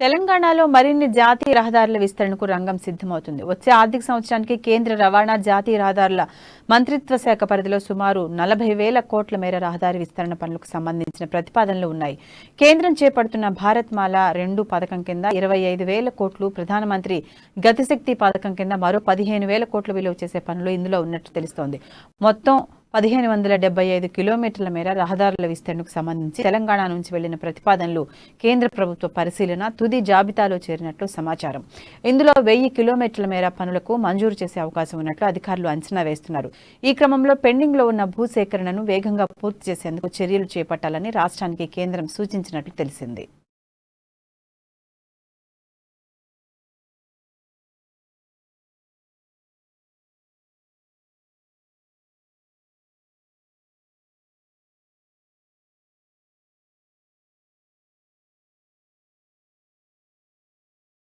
తెలంగాణలో మరిన్ని జాతీయ రహదారుల విస్తరణకు రంగం సిద్ధమవుతుంది. వచ్చే ఆర్థిక సంవత్సరానికి కేంద్ర రవాణా జాతీయ రహదారుల మంత్రిత్వ శాఖ పరిధిలో సుమారు 40,000 కోట్ల మేర రహదారి విస్తరణ పనులకు సంబంధించిన ప్రతిపాదనలు ఉన్నాయి. కేంద్రం చేపడుతున్న భారత్ మాల 2 పథకం కింద 25,000 కోట్లు, ప్రధానమంత్రి గతిశక్తి పథకం కింద మరో 15,000 కోట్ల విలువ చేసే పనులు ఇందులో ఉన్నట్టు తెలుస్తోంది. మొత్తం 1,575 కిలోమీటర్ల మేర రహదారుల విస్తరణకు సంబంధించి తెలంగాణ నుంచి వెళ్లిన ప్రతిపాదనలు కేంద్ర ప్రభుత్వ పరిశీలన తుది జాబితాలో చేరినట్లు సమాచారం. ఇందులో 1,000 కిలోమీటర్ల మేర పనులకు మంజూరు చేసే అవకాశం ఉన్నట్లు అధికారులు అంచనా వేస్తున్నారు. ఈ క్రమంలో పెండింగ్ లో ఉన్న భూసేకరణను వేగంగా పూర్తి చేసేందుకు చర్యలు చేపట్టాలని రాష్ట్రానికి కేంద్రం సూచించినట్లు తెలిసింది.